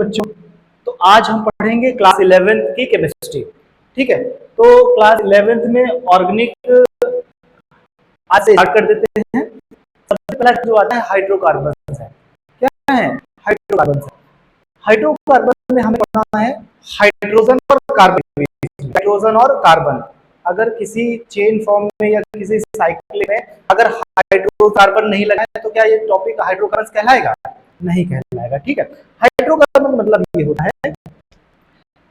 बच्चों। तो आज हम पढ़ेंगे क्लास 11th की केमिस्ट्री। ठीक है, तो क्लास 11th में ऑर्गेनिक आज से स्टार्ट कर देते हैं। सबसे पहला जो आता है हाइड्रोकार्बन है। क्या है? हाइड्रोकार्बन है। हाइड्रोकार्बन में हमें पढ़ना है हाइड्रोजन और कार्बन। हाइड्रोजन और कार्बन अगर किसी चेन फॉर्म में या किसी साइकिल में अगर हाइड्रोकार्बन नहीं लगा है तो क्या ये टॉपिक हाइड्रोकार्बन कहलाएगा? नहीं कहलाएगा। ठीक है, हाइड्रोकार्बन मतलब ये होता है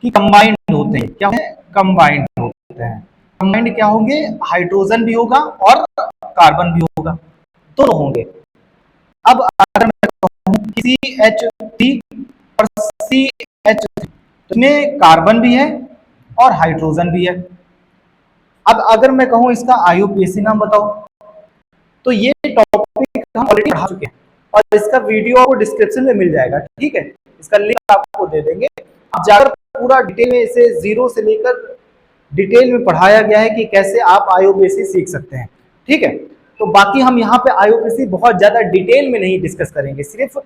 कि कंबाइंड होते हैं। क्या है? कंबाइंड होते हैं। कंबाइंड क्या होंगे? हाइड्रोजन भी होगा और कार्बन भी होगा, दोनों होंगे। अब अगर मैं कहूं किसी CH3 और CH3 तो इसमें कार्बन भी है और हाइड्रोजन भी है। अब अगर मैं कहूं इसका IUPAC नाम बताओ, तो ये टॉपिक हम ऑलरेडी पढ़ा चुके हैं और इसका वीडियो आपको डिस्क्रिप्शन में मिल जाएगा। ठीक है, इसका लिंक आपको दे देंगे। आप जाकर पूरा डिटेल में इसे जीरो से लेकर डिटेल में पढ़ाया गया है कि कैसे आप IUPAC सीख सकते हैं। ठीक है, तो बाकी हम यहाँ पे IUPAC बहुत ज्यादा डिटेल में नहीं डिस्कस करेंगे, सिर्फ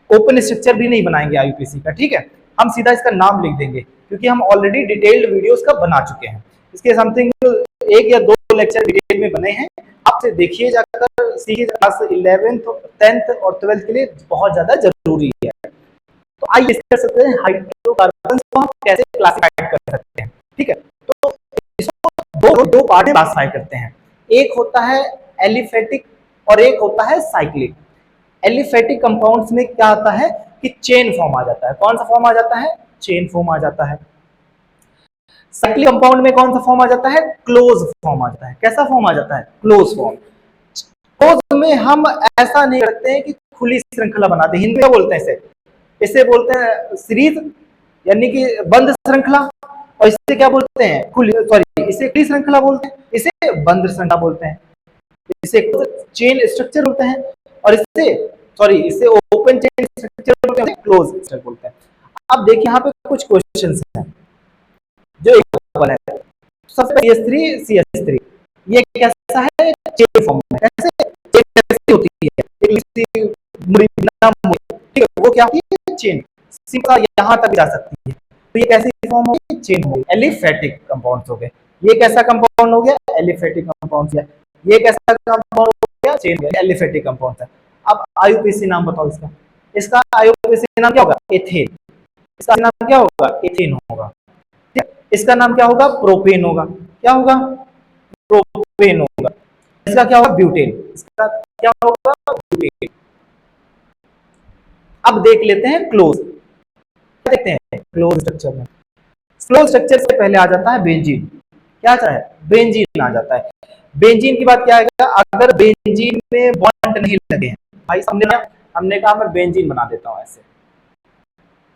ओपन स्ट्रक्चर भी नहीं बनाएंगे IUPAC का। ठीक है, हम सीधा इसका नाम लिख देंगे क्योंकि हम ऑलरेडी डिटेल्ड वीडियोस का बना चुके हैं। इसके समथिंग 1 या 2 लेक्चर डिटेल में बने हैं, आपसे देखिए जाकर सीखिए। क्लास 11th 10th और 12th के लिए बहुत ज्यादा जरूरी है। तो आइए डिस्कस करते हैं हाइड्रोकार्बन्स को हम कैसे क्लासिफाइड कर सकते हैं। ठीक है, तो इसको दो पार्ट में क्लासिफाई करते हैं। एक होता है एलिफेटिक और एक होता है साइक्लिक। एलिफेटिक कंपाउंड्स में क्या होता है कि चेन फॉर्म आ जाता है। कौन सा फॉर्म आ जाता है? चेन फॉर्म आ जाता है। साइक्लिक कंपाउंड में कौन सा फॉर्म आ जाता है? क्लोज फॉर्म आ जाता है। कैसा फॉर्म आ जाता है? Close form. क्लोज में हम ऐसा नहीं करते हैं कि खुली श्रृंखला बनाते हैं। हिंदी में बोलते हैं इसे बोलते हैं सीरीज, यानी कि बंद श्रृंखला। और इसे क्या बोलते हैं? खुली, सॉरी, इसे खुली श्रृंखला बोलते हैं, इसे बंद श्रृंखला बोलते हैं, इसे चेन स्ट्रक्चर बोलते हैं और इसे ओपन चेन स्ट्रक्चर बोलते हैं, क्लोज स्ट्रक्चर बोलते हैं। अब देखिए यहाँ पे कुछ क्वेश्चंस हैं जो इक्वल है। सबसे पहले CH3 ये कैसा है? चेन फॉर्म में। कैसे चेन कैसे होती है? एक मुड़ी ना मुड़ी, ठीक है, वो क्या होती है? चेन। सिंपल यहां तक जा सकती है। तो ये कैसी फॉर्म होगी? चेन होगी। एलिफेटिक कंपाउंड्स हो गए। ये कैसा कंपाउंड हो गया? एलिफेटिक कंपाउंड है। ये कैसा कंपाउंड हो गया? चेन हो गया, एलिफेटिक कंपाउंड है। अब IUPAC नाम बताओ इसका। इसका IUPAC नाम क्या होगा? एथेन। इसका नाम क्या होगा? एथेन होगा। इसका नाम क्या होगा? प्रोपेन होगा। क्या होगा? प्रोपेन होगा। इसका क्या होगा? ब्यूटेन। इसका क्या होगा? ब्यूटेन। अब देख लेते हैं क्लोज। क्या देखते हैं क्लोज स्ट्रक्चर में? क्लोज स्ट्रक्चर से पहले आ जाता है बेंजीन। क्या आता है? बेंजीन आ जाता है। बेंजीन की बात क्या आएगा? अगर बेंजीन में बॉन्ड नहीं लगे हैं, भाई हमने कहा मैं बेंजीन बना देता हूं। ऐसे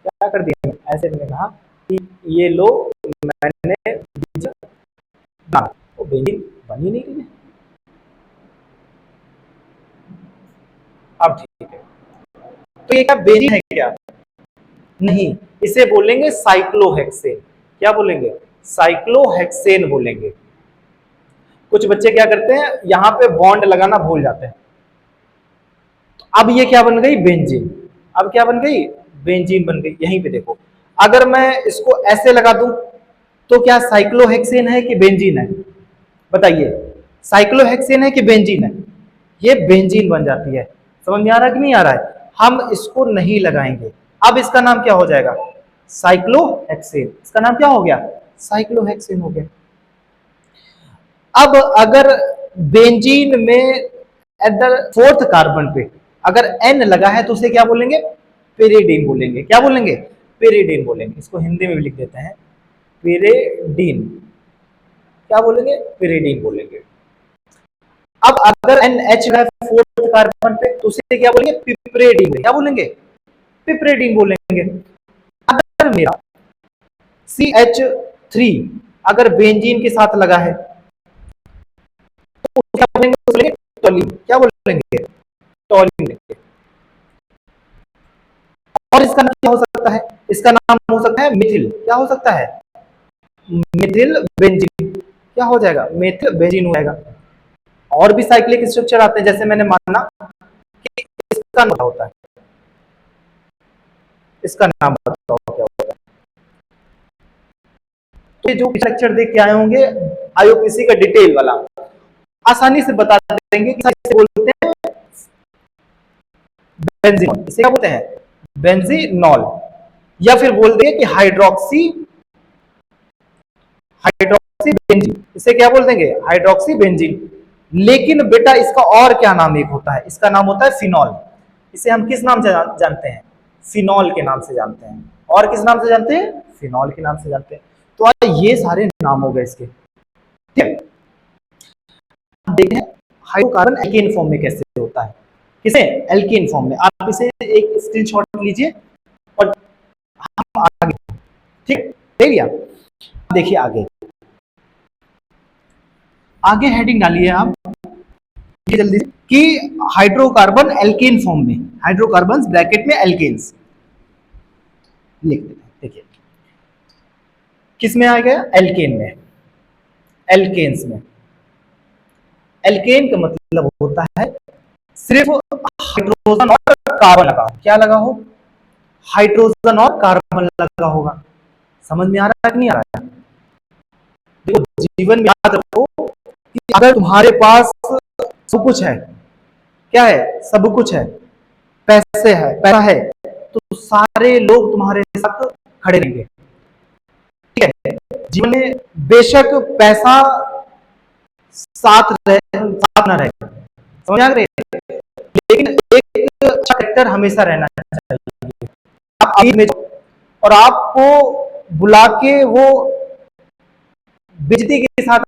क्या कर दिया? ऐसे मैंने कहा कि ये लो, मैंने वो बेंजीन बन ही नहीं रही है। अब ठीक है, तो ये क्या बेंजीन है क्या? नहीं, इसे बोलेंगे साइक्लोहेक्सेन। क्या बोलेंगे? साइक्लोहेक्सेन बोलेंगे। कुछ बच्चे क्या करते हैं, यहां पे बॉन्ड लगाना भूल जाते हैं। तो अब ये क्या बन गई? बेंजीन। अब क्या बन गई? बेंजीन बन गई। यहीं पे देखो, अगर मैं इसको ऐसे लगा दूं तो क्या साइक्लोहेक्सेन है कि बेंजीन है? बताइए, साइक्लोहेक्सेन है कि बेंजीन है? ये बेंजीन बन जाती है। समझ में आ रहा है कि नहीं आ रहा है? हम इसको नहीं लगाएंगे। अब इसका नाम क्या हो जाएगा? साइक्लोहेक्सेन। इसका नाम क्या हो गया? साइक्लोहेक्सेन हो गया। अब अगर बेंजीन में एट द 4th कार्बन पे अगर N लगा है तो उसे क्या बोलेंगे? पेरिडीन बोलेंगे। क्या बोलेंगे? पेरिडीन बोलेंगे। इसको हिंदी में भी लिख देते हैं, पेरिडीन। क्या बोलेंगे? पेरिडीन बोलेंगे। अब अगर NH है 4th कार्बन पे तो उसे क्या बोलेंगे? पिपरेडीन। क्या बोलेंगे? पिपरेडीन बोलेंगे। अगर मेरा CH3 अगर बेंजीन के साथ लगा है तो क्या बोलेंगे? टॉलिन। क्या बोलेंगे? टॉलिन। और इसका नाम क्या हो सकता है? इसका नाम हो सकता है मिथिल। क्या हो सकता है? मिथिल बेंजीन। क्या हो जाएगा? मिथिल बेंजीन हो जाएगा। और भी साइक्लिक स्ट्रक्चर आते हैं, जैसे मैंने माना कि इसका नाम होता है इसका नाम बताओ क्या होता है। तो ये जो लेक्चर देख के आए होंगे आईयूपीएसी का डिटेल वाला, आसानी से बता देंगे कि इसे बोलते हैं बेंजीनॉल। इसे क्या बोलते हैं? बेंजीनॉल। या फिर बोल देंगे कि हाइड्रोक्सी बेंजीन। इसे क्या बोल देंगे? Hydroxy benzene. लेकिन बेटा इसका और क्या नाम एक होता है, इसका नाम होता है फिनॉल। इसे हम किस नाम से जानते हैं? फिनॉल के नाम से जानते हैं। और किस नाम से जानते हैं? फिनॉल के नाम से जानते हैं। तो ये सारे नाम हो गए इसके, ठीक है। देखते हैं हाइड्रोकार्बन एल्केन फॉर्म में कैसे होता है। किसे? एल्केन फॉर्म में। आप इसे एक स्क्रीनशॉट लीजिए और हम आगे, ठीक, ले लिया। देखिए आगे, आगे हेडिंग डालिए आप जल्दी कि हाइड्रोकार्बन एल्केन फॉर्म में, हाइड्रोकार्बन ब्रैकेट में एल्केन्स लिख देते हैं। देखिए किस में आ गया? एल्केन में, एल्केन्स में। एल्केन का मतलब होता है सिर्फ हाइड्रोजन और कार्बन लगा, क्या लगा हो? हाइड्रोजन और कार्बन लगा होगा। समझ में आ रहा है कि नहीं आ रहा है? देखो जीवन में याद रखो कि अगर तुम्हारे पास सब कुछ है, क्या है? सब कुछ है, पैसे है, पैसा है, तो सारे लोग तुम्हारे साथ खड़े रहेंगे, ठीक है। जीवन में बेशक पैसा साथ ना रहे, समझ आ रही है, लेकिन एक अच्छा कैरेक्टर हमेशा रहना चाहिए। आप अमीर में और आपको बुला के वो बेइज्जती के साथ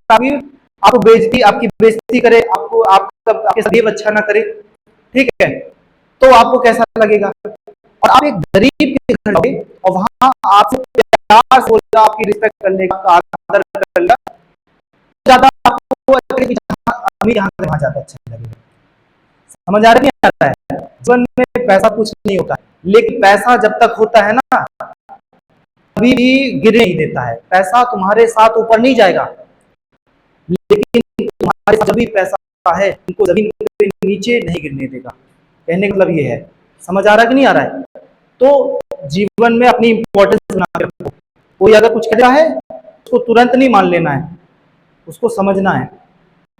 आपको बेइज्जती, आपकी बेइज्जती करे, आपको आपके साथ अच्छा ना करे, ठीक है, तो आपको कैसा लगेगा? और आप एक गरीब के घर जाओगे और वहां आपसे प्यार से बोलेगा, आपकी रिस्पेक्ट कर लेगा, आदर कर लेगा, ज्यादा आपको अमीर यहाँ वहां ज्यादा अच्छा लगेगा। समझ आ रहा है? जीवन में पैसा कुछ नहीं होता, लेकिन पैसा जब तक होता है ना, कभी भी गिरने नहीं देता है। पैसा तुम्हारे साथ ऊपर नहीं जाएगा, लेकिन तुम्हारे साथ जब भी पैसा है उनको जमीन पे नीचे नहीं गिरने देगा। कहने का मतलब ये है। समझ आ रहा है कि नहीं आ रहा है? तो जीवन में अपनी इंपॉर्टेंस बना के रखो। कोई अगर कुछ कह रहा है उसको तुरंत नहीं मान लेना है, उसको समझना है,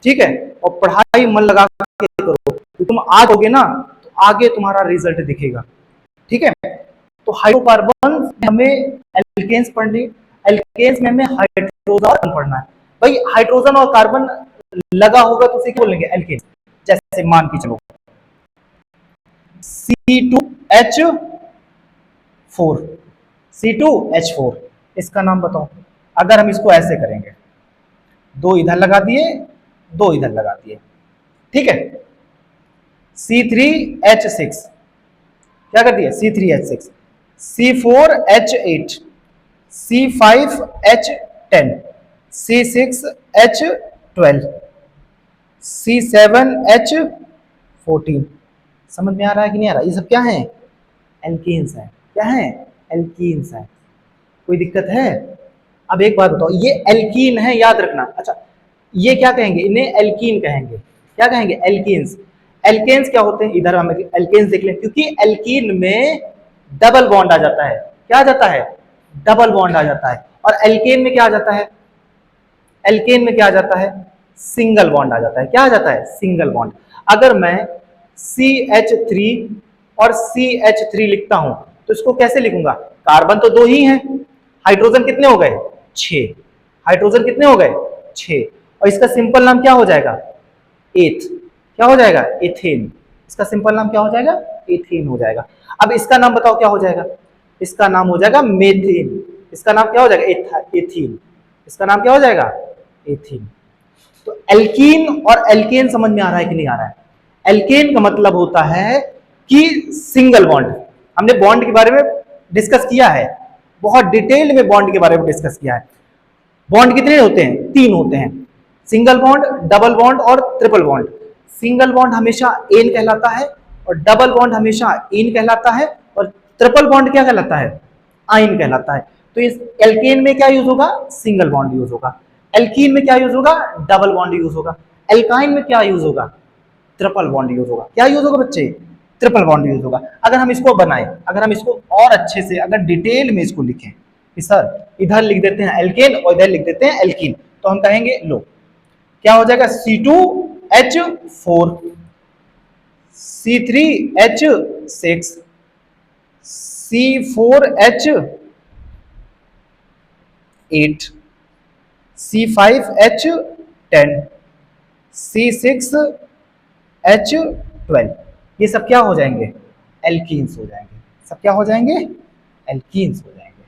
ठीक है। और पढ़ाई मन लगा के करो, तो तुम आज होगे ना तो आगे तुम्हारा रिजल्ट दिखेगा, ठीक है। तो हाइड्रोकार्बन हमें एल्केन्स पढ़नी, एल्केन्स में हमें हाइड्रोजन पढ़ना है। भाई हाइड्रोजन और कार्बन लगा होगा तो उसे क्या बोलेंगे? एल्केन। जैसे मान के चलो C2H4, C2H4, इसका नाम बताओ। अगर हम इसको ऐसे करेंगे, दो इधर लगा दिए, दो इधर लगा दिए, ठीक है। C3H6, क्या कर दिया? C3H6, C4H8, C5H10, C6H12, C7H14। समझ में आ रहा है कि नहीं आ रहा? ये सब क्या है? एल्कीन्स है। क्या है? एल्कीन्स है। कोई दिक्कत है? अब एक बात बताओ, ये एल्कीन है, याद रखना। अच्छा ये क्या कहेंगे? इन्हें एल्कीन कहेंगे। क्या कहेंगे? एल्कीन्स। एल्केन्स क्या होते हैं? इधर हम एल्केन्स देख लें, क्योंकि एल्कीन में डबल बॉन्ड आ जाता है। क्या आ जाता है? डबल बॉन्ड आ जाता है। और एल्केन में क्या आ जाता है? एल्केन में क्या आ जाता है? सिंगल बॉन्ड आ जाता है। क्या आ जाता है? Single bond. अगर मैं CH3 और CH3 लिखता हूं तो इसको कैसे लिखूंगा? कार्बन तो दो ही हैं, हाइड्रोजन कितने हो गए? 6। हाइड्रोजन कितने हो गए? 6। और इसका सिंपल नाम क्या हो जाएगा? एथ। क्या हो जाएगा? एथेन। इसका सिंपल नाम क्या हो जाएगा? एथेन हो जाएगा। अब इसका नाम बताओ क्या हो जाएगा? इसका नाम हो जाएगा मेथेन। इसका नाम क्या हो जाएगा? एथीन। इसका नाम क्या हो जाएगा? एथीन। तो एल्कीन और एल्केन समझ में आ रहा है कि नहीं आ रहा है? एल्केन का मतलब होता है कि सिंगल बॉन्ड। हमने बॉन्ड के बारे में डिस्कस किया है, बहुत डिटेल में बॉन्ड के बारे में डिस्कस किया है। बॉन्ड कितने होते हैं? 3 होते हैं, सिंगल बॉन्ड, डबल बॉन्ड और ट्रिपल बॉन्ड। सिंगल बॉन्ड हमेशा एन कहलाता है और डबल बॉन्ड हमेशा इन कहलाता है और ट्रिपल बॉन्ड क्या कहलाता है? आइन कहलाता है। तो इस एल्केन में क्या यूज होगा? सिंगल बॉन्ड यूज होगा। एल्कीन में क्या यूज होगा? डबल बॉन्ड यूज होगा। एल्काइन में क्या यूज होगा? ट्रिपल बॉन्ड यूज होगा। क्या यूज होगा बच्चे? ट्रिपल बॉन्ड यूज होगा। अगर हम इसको बनाएं, अगर हम इसको और अच्छे से अगर डिटेल में इसको लिखें कि सर इधर लिख देते हैं एल्केन और इधर लिख देते हैं एल्कीन, तो हम कहेंगे लो क्या हो जाएगा, C2H4 C3H6 C4H8 C5H10 C6H12, ये सब क्या हो जाएंगे, एल्कीन्स हो जाएंगे। सब क्या हो जाएंगे, एल्कीन्स हो जाएंगे।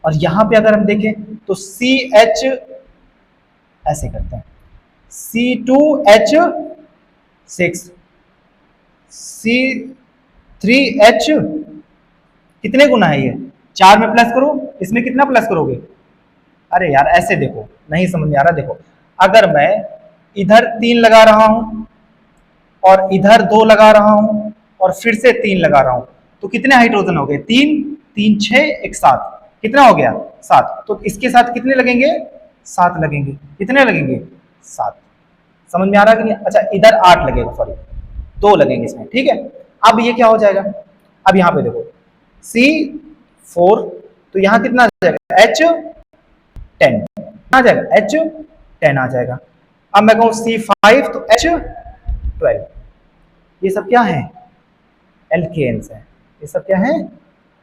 और यहां पे अगर हम देखें तो CH ऐसे करते हैं, C2H6 C3H, कितने गुना है ये, 4 में प्लस करो, इसमें कितना प्लस करोगे, अरे यार ऐसे देखो, नहीं समझ में आ रहा। देखो अगर मैं इधर 3 लगा रहा हूं और इधर 2 लगा रहा हूं और फिर से 3 लगा रहा हूं, तो कितने हाइड्रोजन हो गए, 3 3 6 1 7, कितना हो गया 7। तो इसके साथ कितने लगेंगे, 7 लगेंगे। कितने लगेंगे, 7। समझ में आ रहा है कि नहीं। अच्छा इधर 8 लगेगा, सॉरी 2 लगेंगे इसमें, ठीक है। अब ये क्या हो जाएगा, अब यहाँ पे देखो C4, तो यहाँ कितना आ जाएगा, H10 आ जाएगा, H10 आ जाएगा। अब मैं कहूँ C5 तो H12, ये सब क्या है, एल्केन्स है। ये सब क्या है,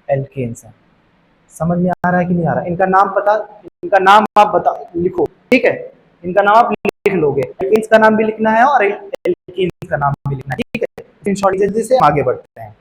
एल्केन्स है। समझ में आ रहा है कि नहीं आ रहा है। इनका नाम पता, इनका नाम आप बता लिखो, ठीक है, इनका नाम आप लिख लोगे, एल्केन्स का नाम भी लिखना है और एल्केन्स का नाम भी लिखना है, ठीक है। इन शॉर्ट जल्दी से आगे बढ़ते हैं।